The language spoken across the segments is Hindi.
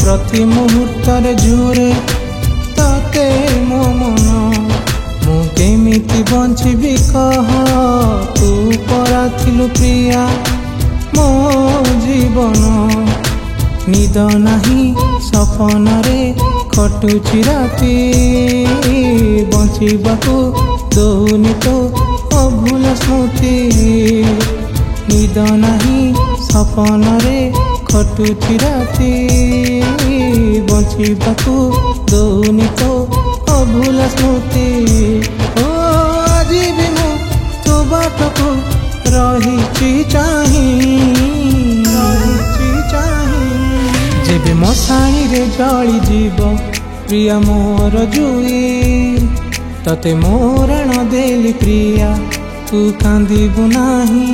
प्रति मुहूर्तर झुरे ताते मो मन मु केमिति बंचिबी कह तू परा थिलु प्रिया मो जीवन निद नाही सपन रे खटुची राती बंचिबाकू दौनी तो अभूल स्मृति निद नाही सपन रे खटुची राती बंचिबाकू दौनी तो अभूल स्मृति ओ आज भी मु तो बाटको रही जेबे मशाणी रे जली जीव प्रिया मोर जुई तते मोरण देली प्रिया तू कांदिबु नाही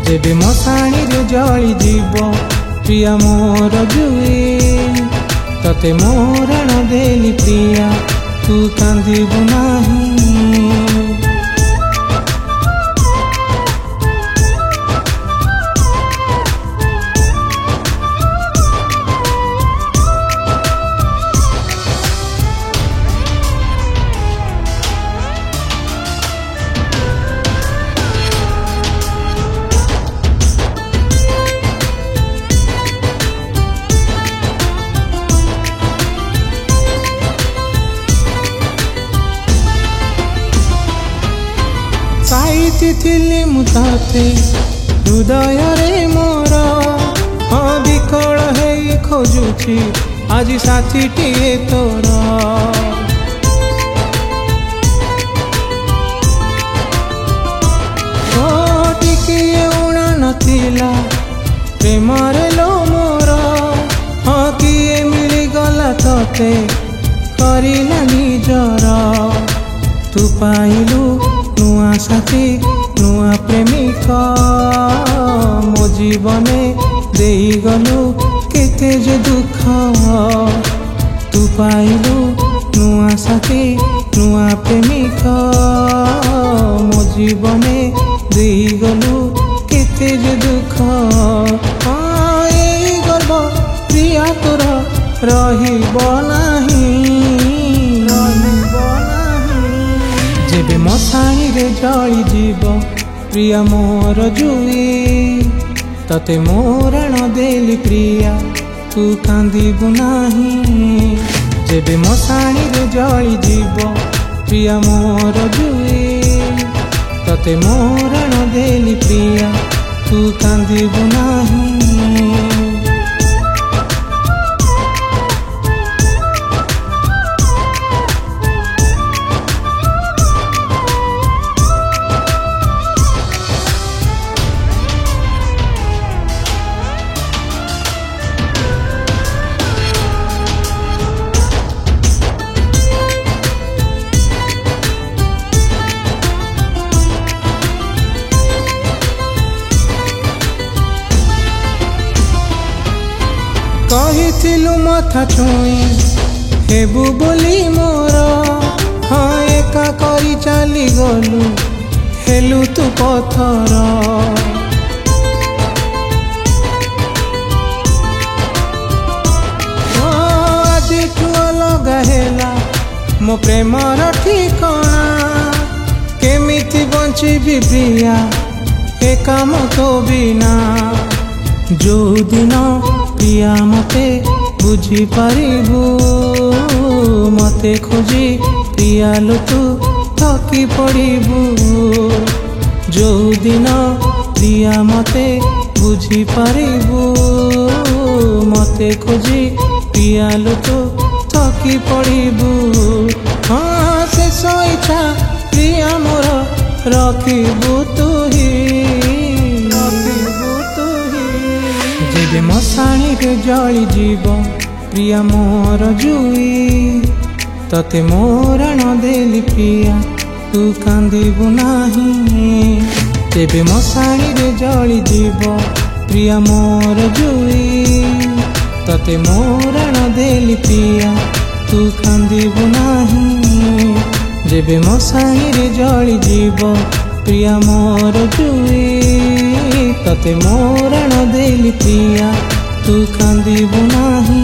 जेबे मशाणी रे जली जीव प्रिया मोर जुई तते मोरण देली प्रिया तू कांदिबु नाही। साइथिली मुताते हृदय रे मोर विकल है खोजुची आज साथी टीए तोर टिके उणा नथिला प्रेम रे लो मोर किए मिलीगला तते करिला निजर तू पाइलु नुआ साथी नुआ प्रेमिक मो जीवने देई गलु केते जे दुख तू पाइलु नुआ साथी नुआ प्रेमिक मो जीवने देई गलु केते जे दुख ए गर्व प्रिया तोर रहिब नाही जेबे मशाणी रे जली जीव प्रिया मोर जुई तते मोरण देली प्रिया तू कांदिबु नाही जेबे मशाणी रे जली जीव प्रिया मोर जुई तते मोरण देली प्रिया तू कांदिबु नाही। कहिथिलु मथा छुई हेबु बोली मोर हाँ एका करी चली गलु हेलु तू पथर आज ठू अलग हेला मो प्रेमर ठिकणा केमिति बंचिबी प्रिया एका मतो बिना जो दिन प्रिया मते बुझी पारिबु मते खोजी प्रिया लो तू थकी पड़िबु जो दिन प्रिया मते बुझी पारिबु मते खोजी प्रिया लो तू थकी पड़िबु हाँ शेष इच्छा प्रिया मोर रखिबु तू ही जेबे मशाणी रे जली जीव प्रिया मोर जुई तते मोरण देली प्रिया तू कांदिबु नाही जेबे मशाणी रे जली जीव प्रिया मोर जुई तते मोरण देली प्रिया तू कांदिबु नाही जेबे मशाणी रे जली जीव प्रिया मोर जुई तते मोरण देली प्रिया तू कांदिबु नाही।